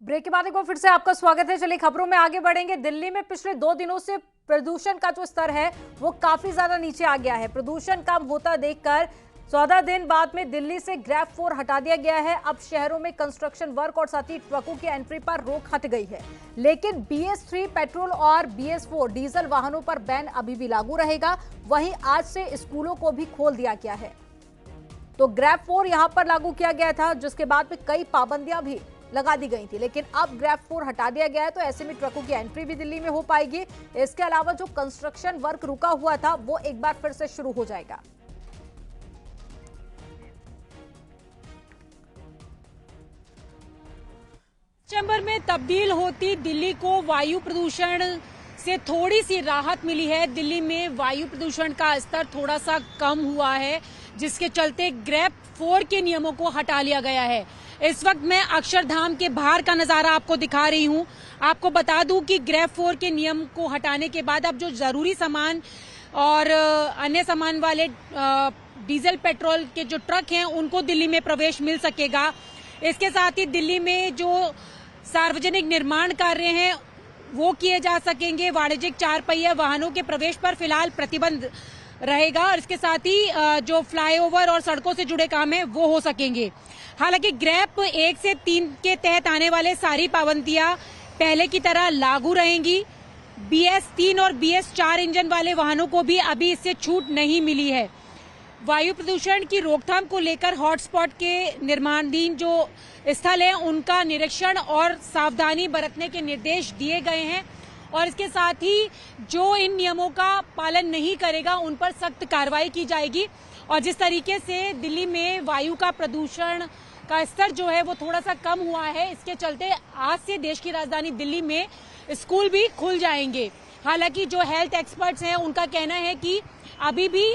Break के बाद एक बार फिर से आपका स्वागत है। चलिए खबरों में आगे बढ़ेंगे। दिल्ली में पिछले 2 दिनों से प्रदूषण का जो स्तर है वो काफी ज्यादा नीचे आ गया है। प्रदूषण कम होता देखकर 14 दिन बाद में दिल्ली से ग्रेफ 4 हटा दिया गया है। अब शहरों में कंस्ट्रक्शन वर्क और साथ ही ट्रकों की एंट्री पर रोक हट गई है, लेकिन BS3 पेट्रोल और BS4 डीजल वाहनों पर बैन अभी भी लागू रहेगा। वहीं आज से स्कूलों को भी खोल दिया गया है। तो ग्रेफ 4 यहां पर लागू किया गया था, जिसके बाद में कई पाबंदियां भी लगा दी गई थी, लेकिन अब ग्रेफ 4 हटा दिया गया है। तो ऐसे में ट्रकों की एंट्री भी दिल्ली में हो पाएगी। इसके अलावा जो कंस्ट्रक्शन वर्क रुका हुआ था वो एक बार फिर से शुरू हो जाएगा। चैम्बर में तब्दील होती दिल्ली को वायु प्रदूषण से थोड़ी सी राहत मिली है। दिल्ली में वायु प्रदूषण का स्तर थोड़ा सा कम हुआ है, जिसके चलते ग्रेफ 4 के नियमों को हटा लिया गया है। इस वक्त मैं अक्षरधाम के बाहर का नजारा आपको दिखा रही हूं। आपको बता दूं कि ग्रेफ 4 के नियम को हटाने के बाद अब जो जरूरी सामान और अन्य सामान वाले डीजल पेट्रोल के जो ट्रक हैं उनको दिल्ली में प्रवेश मिल सकेगा। इसके साथ ही दिल्ली में जो सार्वजनिक निर्माण कार्य हैं वो किए जा सकेंगे। वाणिज्यिक 4 पहिया वाहनों के प्रवेश पर फिलहाल प्रतिबंध रहेगा और इसके साथ ही जो फ्लाईओवर और सड़कों से जुड़े काम हैं वो हो सकेंगे। हालांकि ग्रेफ 1 से 3 के तहत आने वाले सारी पाबंदियां पहले की तरह लागू रहेंगी। BS3 और BS4 इंजन वाले वाहनों को भी अभी इससे छूट नहीं मिली है। वायु प्रदूषण की रोकथाम को लेकर हॉटस्पॉट के निर्माणाधीन जो स्थल हैं उनका निरीक्षण और सावधानी बरतने के निर्देश दिए गए हैं और इसके साथ ही जो इन नियमों का पालन नहीं करेगा उन पर सख्त कार्रवाई की जाएगी। और जिस तरीके से दिल्ली में वायु का प्रदूषण का स्तर जो है वो थोड़ा सा कम हुआ है, इसके चलते आज से देश की राजधानी दिल्ली में स्कूल भी खुल जाएंगे। हालांकि जो हेल्थ एक्सपर्ट्स हैं उनका कहना है कि अभी भी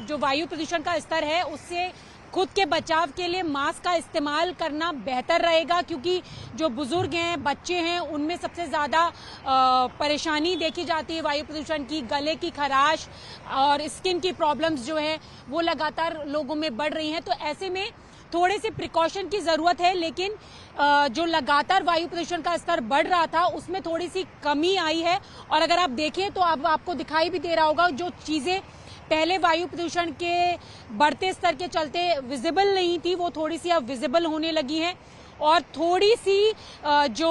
जो वायु प्रदूषण का स्तर है उससे खुद के बचाव के लिए मास्क का इस्तेमाल करना बेहतर रहेगा, क्योंकि जो बुजुर्ग हैं, बच्चे हैं, उनमें सबसे ज्यादा परेशानी देखी जाती है वायु प्रदूषण की। गले की खराश और स्किन की प्रॉब्लम्स जो है वो लगातार लोगों में बढ़ रही हैं। तो ऐसे में थोड़े से प्रिकॉशन की जरूरत है, लेकिन जो लगातार वायु प्रदूषण का स्तर बढ़ रहा था उसमें थोड़ी सी कमी आई है। और अगर आप देखें तो अब आपको दिखाई भी दे रहा होगा, जो चीजें पहले वायु प्रदूषण के बढ़ते स्तर के चलते विजिबल नहीं थी वो थोड़ी सी अब विजिबल होने लगी हैं और थोड़ी सी जो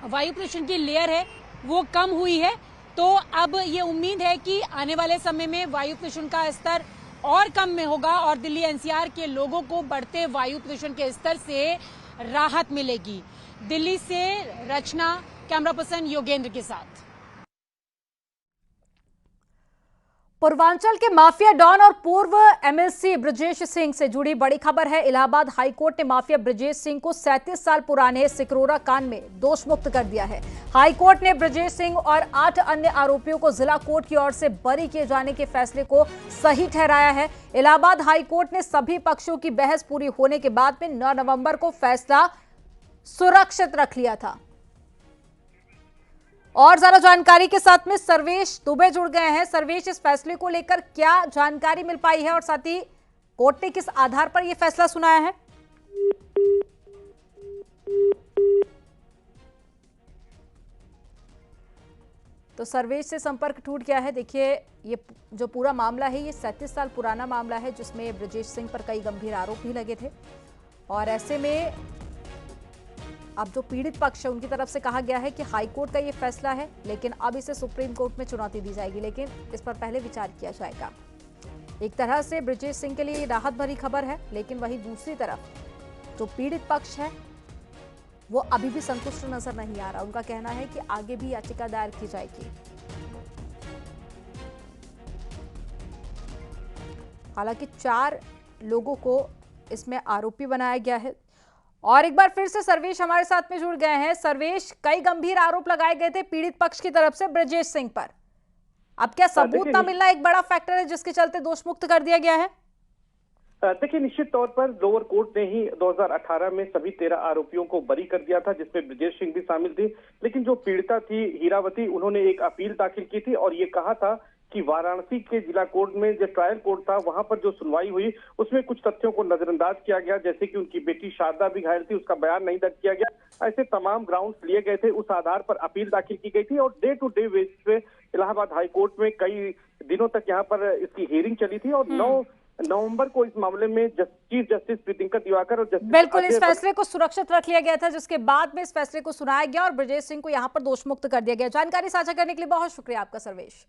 वायु प्रदूषण की लेयर है वो कम हुई है। तो अब ये उम्मीद है कि आने वाले समय में वायु प्रदूषण का स्तर और कम में होगा और दिल्ली NCR के लोगों को बढ़ते वायु प्रदूषण के स्तर से राहत मिलेगी। दिल्ली से रचना, कैमरा पर्सन योगेंद्र के साथ। पूर्वांचल के माफिया डॉन और पूर्व MLC ब्रजेश सिंह से जुड़ी बड़ी खबर है। इलाहाबाद हाईकोर्ट ने माफिया ब्रजेश सिंह को 37 साल पुराने सिकरोरा कांड में दोष मुक्त कर दिया है। हाईकोर्ट ने ब्रजेश सिंह और 8 अन्य आरोपियों को जिला कोर्ट की ओर से बरी किए जाने के फैसले को सही ठहराया है। इलाहाबाद हाईकोर्ट ने सभी पक्षों की बहस पूरी होने के बाद में 9 नवंबर को फैसला सुरक्षित रख लिया था। और ज्यादा जानकारी के साथ में सर्वेश दुबे जुड़ गए हैं। सर्वेश, इस फैसले को लेकर क्या जानकारी मिल पाई है और साथ ही कोर्ट ने किस आधार पर यह फैसला सुनाया है? तो सर्वेश से संपर्क टूट गया है। देखिए, ये जो पूरा मामला है ये 37 साल पुराना मामला है, जिसमें ब्रजेश सिंह पर कई गंभीर आरोप भी लगे थे और ऐसे में अब जो पीड़ित पक्ष है उनकी तरफ से कहा गया है कि हाईकोर्ट का ये फैसला है, लेकिन अब इसे सुप्रीम कोर्ट में चुनौती दी जाएगी, लेकिन इस पर पहले विचार किया जाएगा। एक तरह से ब्रजेश सिंह के लिए राहत भरी खबर है, लेकिन वहीं दूसरी तरफ जो पीड़ित पक्ष है वो अभी भी संतुष्ट नजर नहीं आ रहा। उनका कहना है कि आगे भी याचिका दायर की जाएगी। हालांकि 4 लोगों को इसमें आरोपी बनाया गया है। और एक बार फिर से सर्वेश हमारे साथ में जुड़ गए हैं। सर्वेश, कई गंभीर आरोप लगाए गए थे पीड़ित पक्ष की तरफ से ब्रजेश सिंह पर। अब क्या सबूत ना मिलना एक बड़ा फैक्टर है जिसके चलते दोष मुक्त कर दिया गया है? देखिए, निश्चित तौर पर लोअर कोर्ट ने ही 2018 में सभी 13 आरोपियों को बरी कर दिया था, जिसमें ब्रजेश सिंह भी शामिल थी। लेकिन जो पीड़िता थी हीरावती, उन्होंने एक अपील दाखिल की थी और ये कहा था कि वाराणसी के जिला कोर्ट में जो ट्रायल कोर्ट था वहां पर जो सुनवाई हुई उसमें कुछ तथ्यों को नजरअंदाज किया गया, जैसे कि उनकी बेटी शारदा भी घायल थी, उसका बयान नहीं दर्ज किया गया। ऐसे तमाम ग्राउंड्स लिए गए थे, उस आधार पर अपील दाखिल की गई थी और डे टू डे बेसिस पे इलाहाबाद हाई कोर्ट में कई दिनों तक यहाँ पर इसकी हियरिंग चली थी और 9 नवंबर को इस मामले में चीफ जस्टिस प्रीतिंकर दिवाकर और जस्टिस बिल्कुल इस फैसले को सुरक्षित रख लिया गया था, जिसके बाद में इस फैसले को सुनाया गया और ब्रजेश सिंह को यहां पर दोषमुक्त कर दिया गया। जानकारी साझा करने के लिए बहुत शुक्रिया आपका सर्वेश।